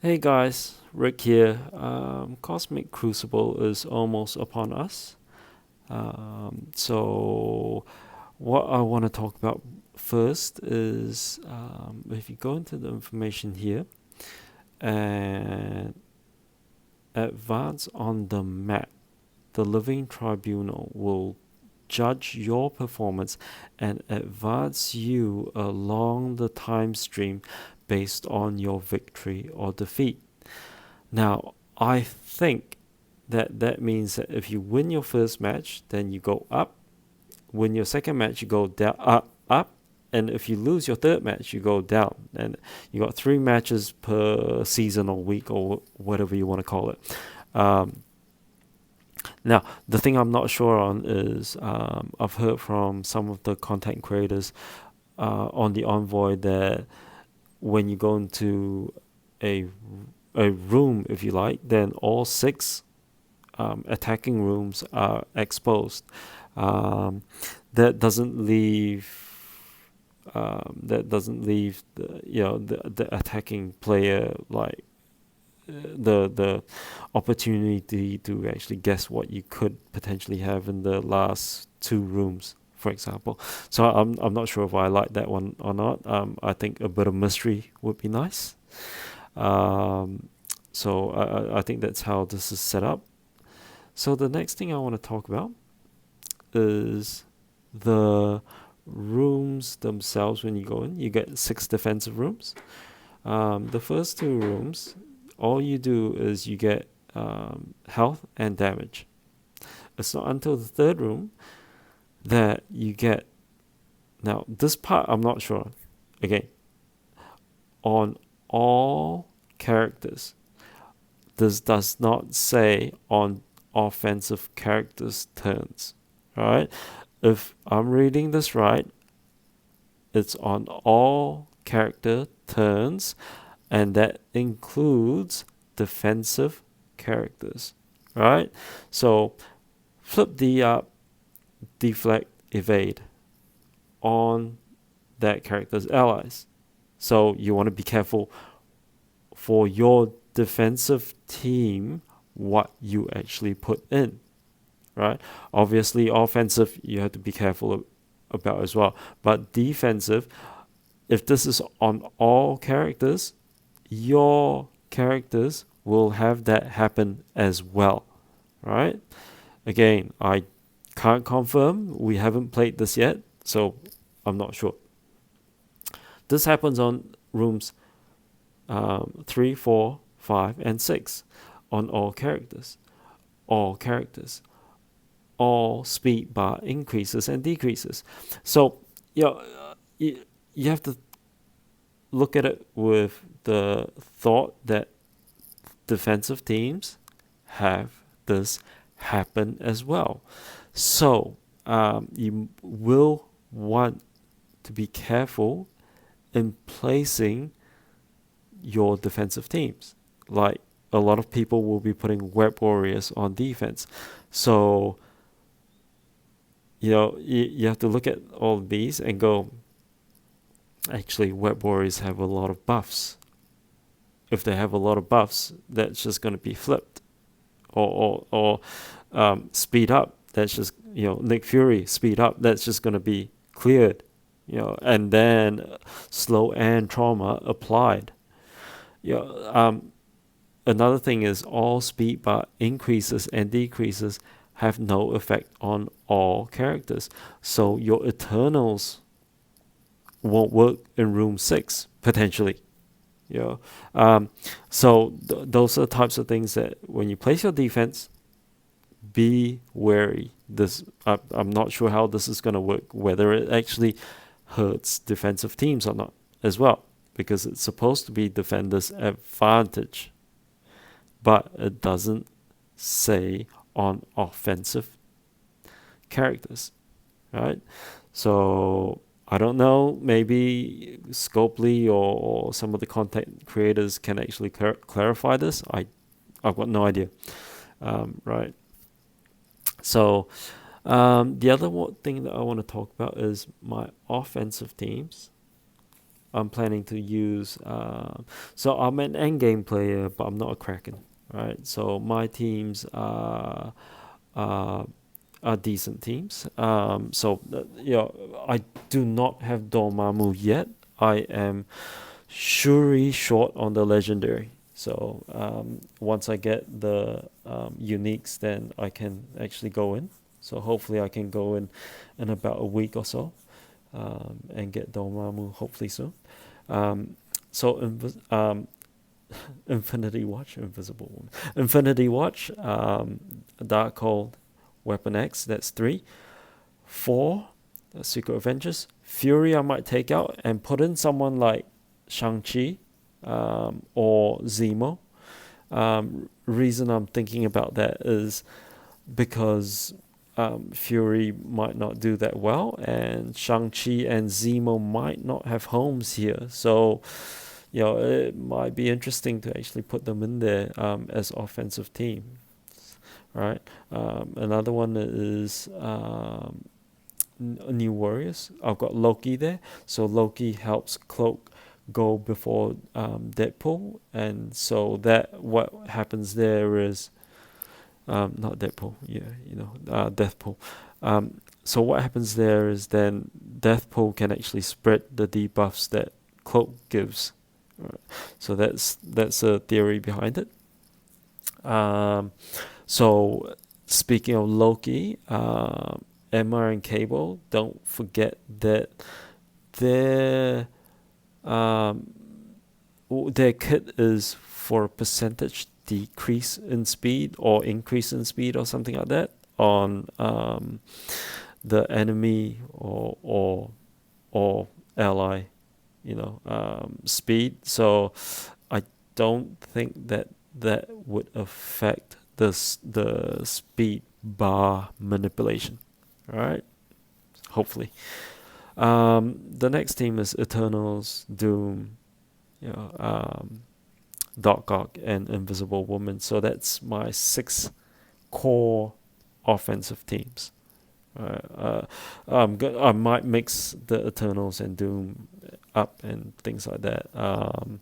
Hey guys, Rick here. Cosmic Crucible is almost upon us. So, what I want to talk about first is if you go into the information here and advance on the map, the Living Tribunal will judge your performance and advance you along the time stream based on your victory or defeat. Now, I think that means that if you win your first match, then you go up. Win your second match, you go down, up. And if you lose your third match, you go down. And you got 3 matches per season or week or whatever you want to call it. Um, Now, the thing I'm not sure on is I've heard from some of the content creators on the Envoy that when you go into a a room, if you like, then all 6 attacking rooms are exposed. Um, that doesn't leave the attacking player like the opportunity to actually guess what you could potentially have in the last 2 rooms, for example. So I'm not sure if I like that one or not. I think a bit of mystery would be nice. Um, so I think that's how this is set up. So the next thing I want to talk about is the rooms themselves. When you go in, you get 6 defensive rooms. The first 2 rooms, all you do is you get health and damage. It's not until the third room that you get. Now, this part I'm not sure. Again, on all characters. This does not say on offensive characters' turns. Right? If I'm reading this right, it's on all character turns, and that includes defensive characters. Right? So flip the deflect, evade on that character's allies. So you want to be careful for your defensive team what you actually put in, right? Obviously, offensive you have to be careful about as well. But defensive, if this is on all characters, your characters will have that happen as well, right? Again, I can't confirm. We haven't played this yet, so I'm not sure. This happens on rooms 3, 4, 5, and 6 on all characters. All characters. All speed bar increases and decreases. So, you have to look at it with the thought that defensive teams have this happen as well. So, you will want to be careful in placing your defensive teams. Like a lot of people will be putting web warriors on defense. So, you have to look at all of these and go, actually, web warriors have a lot of buffs. If they have a lot of buffs, that's just going to be flipped. Or speed up, that's just, Nick Fury, speed up, that's just going to be cleared. And then slow and trauma applied. Another thing is all speed bar increases and decreases have no effect on all characters. So your Eternals won't work in room 6 potentially. Those are the types of things that when you place your defense, be wary. I'm not sure how this is going to work, whether it actually hurts defensive teams or not as well, because it's supposed to be defenders' advantage, but it doesn't say on offensive characters, right? So I don't know, maybe Scopely or some of the content creators can actually clarify this. I've got no idea, right? So the other thing that I want to talk about is my offensive teams I'm planning to use. So I'm an endgame player, but I'm not a Kraken, right? So my teams uh, are decent teams. I do not have Dormammu yet. I am Shuri short on the legendary. So once I get the uniques, then I can actually go in. So hopefully I can go in about a week or so, and get Dormammu hopefully soon. Um, so Infinity Watch, Invisible Woman, Infinity Watch, Darkhold, Weapon X. That's 3, 4. Secret Avengers. Fury I might take out and put in someone like Shang-Chi, or Zemo. Reason I'm thinking about that is because Fury might not do that well, and Shang-Chi and Zemo might not have homes here. So, it might be interesting to actually put them in there as offensive team, right? Another one is New Warriors. I've got Loki there, so Loki helps Cloak go before Deadpool, and so that what happens there is not Deadpool, Deathpool. So what happens there is then Deathpool can actually spread the debuffs that Cloak gives. Right. So that's a theory behind it. So speaking of Loki, Emma and Cable, don't forget that their um, their kit is for a percentage decrease in speed or increase in speed or something like that on the enemy or ally, speed. So I don't think that would affect the speed bar manipulation. All right, hopefully. The next team is Eternals, Doom, Dark Ark, and Invisible Woman. So that's my 6 core offensive teams. I might mix the Eternals and Doom up and things like that. I'm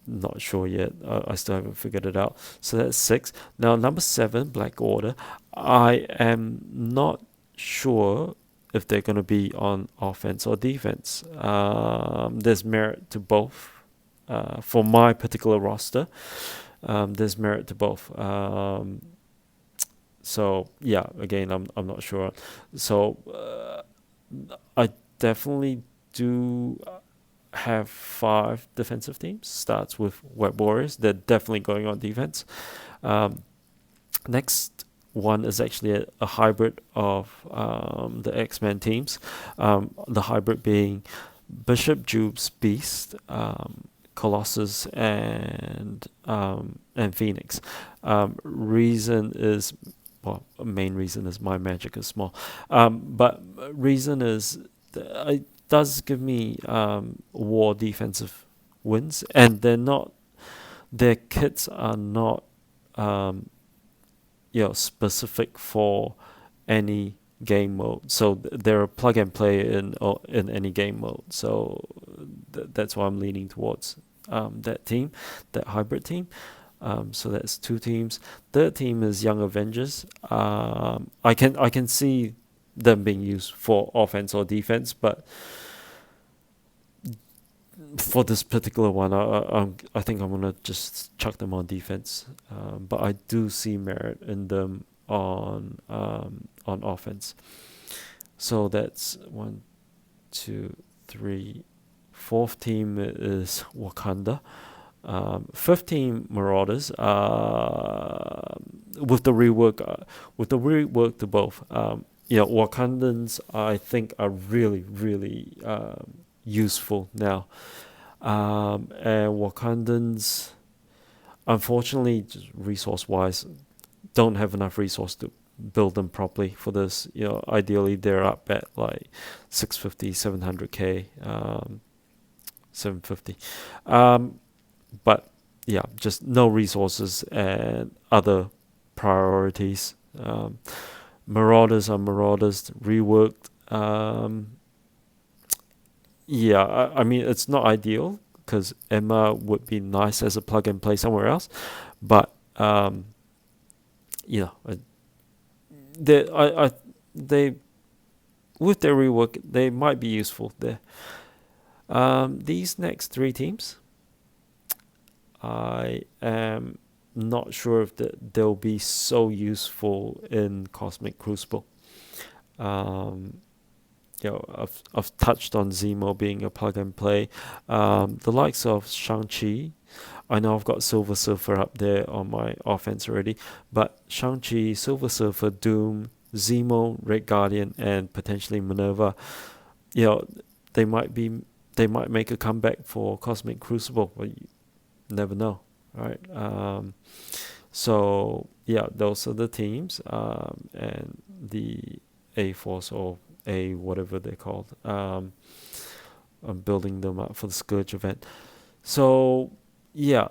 not sure yet. I still haven't figured it out. So that's 6. Now number 7, Black Order. I am not sure if they're going to be on offense or defense. There's merit to both. For my particular roster, there's merit to both. So yeah, again, I'm not sure. So I definitely do have 5 defensive teams. Starts with Web Warriors. They're definitely going on defense. Next one is actually a hybrid of the X-Men teams. The hybrid being Bishop, Jubes, Beast, Colossus, and Phoenix. Reason is, main reason is my magic is small. But reason is it does give me war defensive wins, and their kits are not specific for any game mode. So they're a plug and play in any game mode. So that's why I'm leaning towards that team, that hybrid team. So that's 2 teams. Third team is Young Avengers. I can see them being used for offense or defense, but for this particular one, I think I'm gonna just chuck them on defense. But I do see merit in them on offense. So that's 1, 2, 3. Fourth team is Wakanda. Fifth team Marauders. With the rework to both. Wakandans I think are really really useful now. And Wakandans, unfortunately, just resource wise, don't have enough resource to build them properly for this. Ideally they're up at like 650, 700k, 750. But yeah, just no resources and other priorities. Marauders are Marauders reworked. Yeah, I mean it's not ideal because Emma would be nice as a plug and play somewhere else, but you know, they with their rework they might be useful there. These next three teams, I am not sure if they'll be so useful in Cosmic Crucible. Um, I've touched on Zemo being a plug and play. The likes of Shang-Chi, I know I've got Silver Surfer up there on my offense already, but Shang-Chi, Silver Surfer, Doom, Zemo, Red Guardian, and potentially Minerva, you know, they might be they might make a comeback for Cosmic Crucible. Well, you never know, right? So yeah, those are the teams, and the A Force or A whatever they're called. I'm building them up for the Scourge event. So yeah,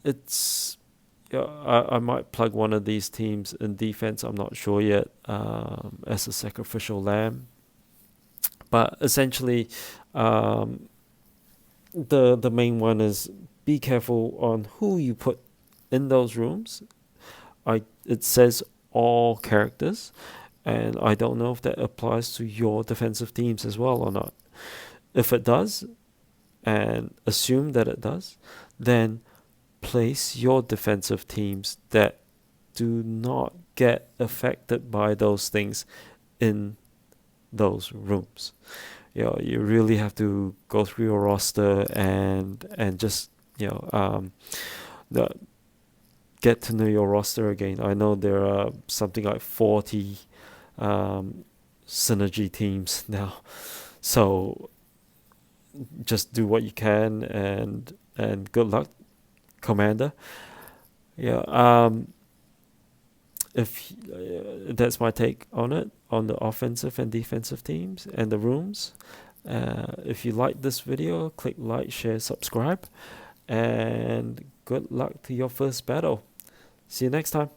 it's yeah, I might plug one of these teams in defense. I'm not sure yet. As a sacrificial lamb, but essentially, um, the main one is be careful on who you put in those rooms. It says all characters, and I don't know if that applies to your defensive teams as well or not. If it does, and assume that it does, then place your defensive teams that do not get affected by those things in those rooms. You really have to go through your roster and just the, get to know your roster again. I know there are something like 40 synergy teams now, so just do what you can and good luck, Commander. Yeah. If That's my take on it, on the offensive and defensive teams and the rooms. If you like this video, click like, share, subscribe, and good luck to your first battle. See you next time.